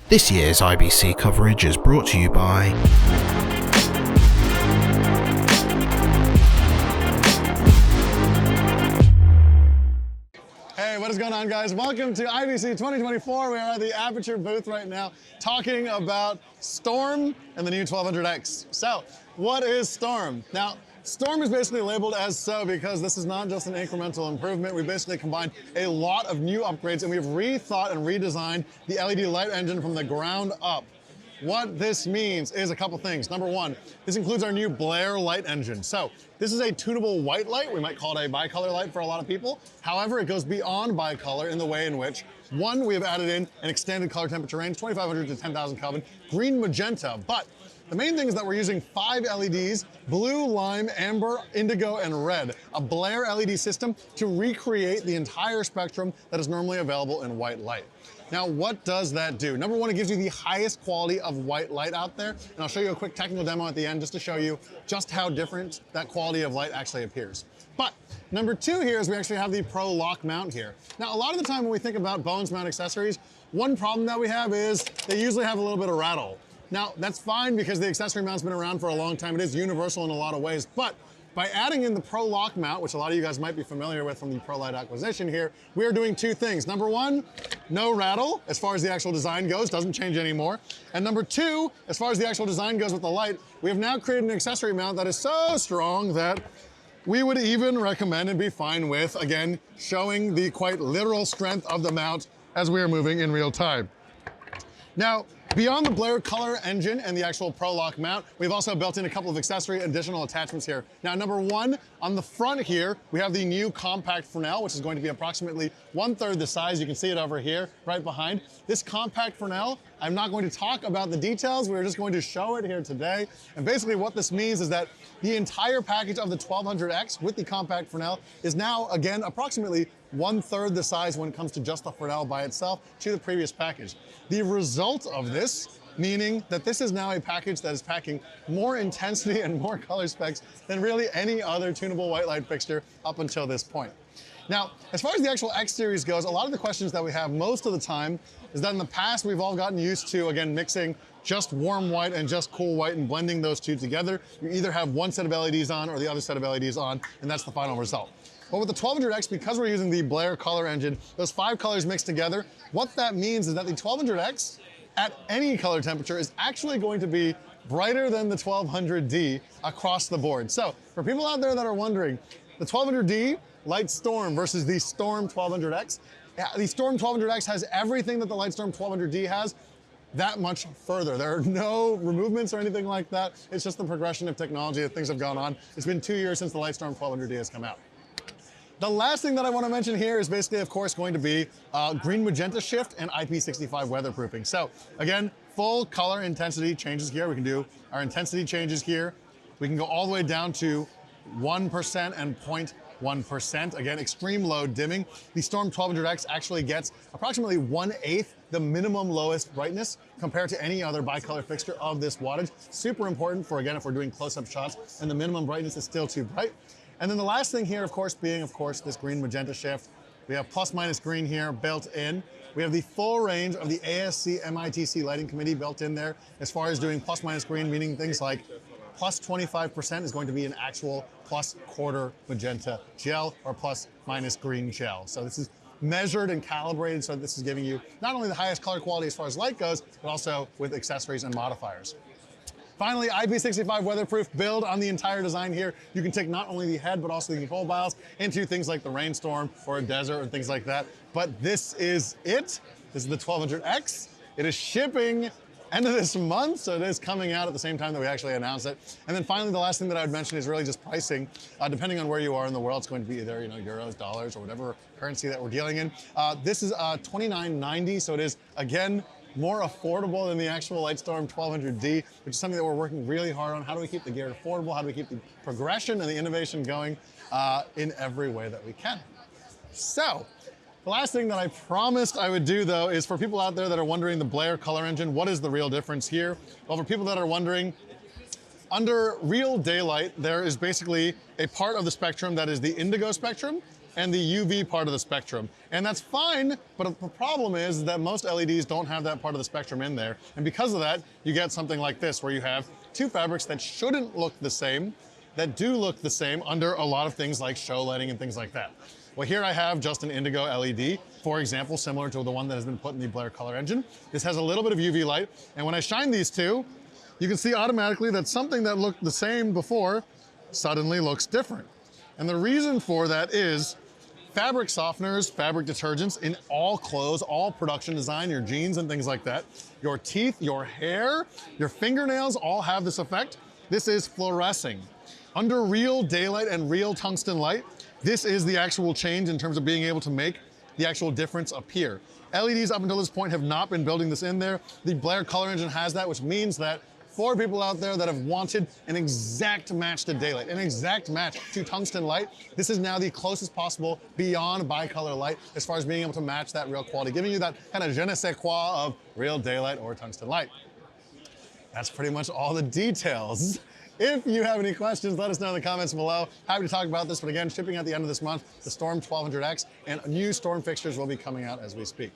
This year's IBC coverage is brought to you by Hey, what is going on, guys? Welcome to IBC 2024. We are at the Aputure booth right now talking about Storm and the new 1200X. So, what is Storm? Now, Storm is basically labeled as so because this is not just an incremental improvement. We basically combined a lot of new upgrades and we've rethought and redesigned the LED light engine from the ground up. What this means is a couple things. Number one, this includes our new Blair light engine. So this is a tunable white light. We might call it a bicolor light for a lot of people. However, it goes beyond bicolor in the way in which, one, we have added in an extended color temperature range, 2500 to 10,000 Kelvin, green magenta, but the main thing is that we're using 5 LEDs, blue, lime, amber, indigo, and red, a Blair LED system to recreate the entire spectrum that is normally available in white light. Now, what does that do? Number one, it gives you the highest quality of white light out there, and I'll show you a quick technical demo at the end just to show you just how different that quality of light actually appears. But number two here is we actually have the ProLock mount here. Now, a lot of the time when we think about Bones mount accessories, one problem that we have is they usually have a little bit of rattle. Now, that's fine because the accessory mount's been around for a long time. It is universal in a lot of ways, but by adding in the ProLock mount, which a lot of you guys might be familiar with from the ProLight acquisition here, we are doing two things. Number one, no rattle as far as the actual design goes, doesn't change anymore. And number two, as far as the actual design goes with the light, we have now created an accessory mount that is so strong that we would even recommend and be fine with, again, showing the quite literal strength of the mount as we are moving in real time. Now, beyond the Blair color engine and the actual ProLock mount, we've also built in a couple of accessory additional attachments here. Now, number one, on the front here, we have the new compact Fresnel, which is going to be approximately 1/3 the size. You can see it over here, right behind. This compact Fresnel, I'm not going to talk about the details. We're just going to show it here today. And basically what this means is that the entire package of the 1200X with the compact Fresnel is now, again, approximately 1/3 the size when it comes to just the Fresnel by itself to the previous package. The result of this, meaning that this is now a package that is packing more intensity and more color specs than really any other tunable white light fixture up until this point. Now, as far as the actual X series goes, a lot of the questions that we have most of the time is that in the past we've all gotten used to, again, mixing just warm white and just cool white and blending those two together. You either have one set of LEDs on or the other set of LEDs on, and that's the final result. But with the 1200X, because we're using the Blair color engine, those 5 colors mixed together, what that means is that the 1200X at any color temperature is actually going to be brighter than the 1200D across the board. So for people out there that are wondering, the 1200D Light Storm versus the Storm 1200X, the Storm 1200X has everything that the Lightstorm 1200D has, that much further. There are no removements or anything like that. It's just the progression of technology that things have gone on. It's been 2 years since the Lightstorm 1200D has come out. The last thing that I want to mention here is basically, of course, going to be green magenta shift and IP65 weatherproofing. So again, full color intensity changes here. We can do our intensity changes here. We can go all the way down to 1% and 0.1%. Again, extreme low dimming. The Storm 1200X actually gets approximately 1/8 the minimum lowest brightness compared to any other bicolor fixture of this wattage. Super important for, again, if we're doing close-up shots and the minimum brightness is still too bright. And then the last thing here, of course, being, of course, this green magenta shift. We have plus minus green here built in. We have the full range of the ASC MITC lighting committee built in there as far as doing plus minus green, meaning things like plus 25% is going to be an actual plus quarter magenta gel or plus minus green gel. So this is measured and calibrated, so this is giving you not only the highest color quality as far as light goes, but also with accessories and modifiers. Finally, IP65 weatherproof build on the entire design here. You can take not only the head, but also the control dials into things like the rainstorm or a desert and things like that. But this is it. This is the 1200X. It is shipping end of this month, so it is coming out at the same time that we actually announce it. And then finally, the last thing that I would mention is really just pricing. Depending on where you are in the world, it's going to be either euros, dollars, or whatever currency that we're dealing in. This is $29.90, so it is, again, more affordable than the actual Lightstorm 1200D, which is something that we're working really hard on. How do we keep the gear affordable? How do we keep the progression and the innovation going in every way that we can? So, the last thing that I promised I would do, though, is for people out there that are wondering the Blair color engine, what is the real difference here? Well, for people that are wondering, under real daylight, there is basically a part of the spectrum that is the indigo spectrum, and the UV part of the spectrum. And that's fine, but the problem is that most LEDs don't have that part of the spectrum in there. And because of that, you get something like this, where you have two fabrics that shouldn't look the same, that do look the same under a lot of things like show lighting and things like that. Well, here I have just an indigo LED, for example, similar to the one that has been put in the Blair color engine. This has a little bit of UV light, and when I shine these two, you can see automatically that something that looked the same before suddenly looks different. And the reason for that is fabric softeners, fabric detergents in all clothes, all production design, your jeans and things like that, your teeth, your hair, your fingernails all have this effect. This is fluorescing. Under real daylight and real tungsten light, this is the actual change in terms of being able to make the actual difference appear. LEDs up until this point have not been building this in there. The Blair color engine has that, which means that for people out there that have wanted an exact match to daylight, an exact match to tungsten light, this is now the closest possible beyond bicolor light as far as being able to match that real quality, giving you that kind of je ne sais quoi of real daylight or tungsten light. That's pretty much all the details. If you have any questions, let us know in the comments below. Happy to talk about this, but again, shipping at the end of this month, the Storm 1200X, and new Storm fixtures will be coming out as we speak.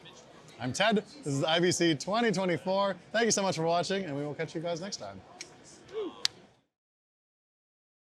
I'm Ted, this is IBC 2024. Thank you so much for watching, and we will catch you guys next time.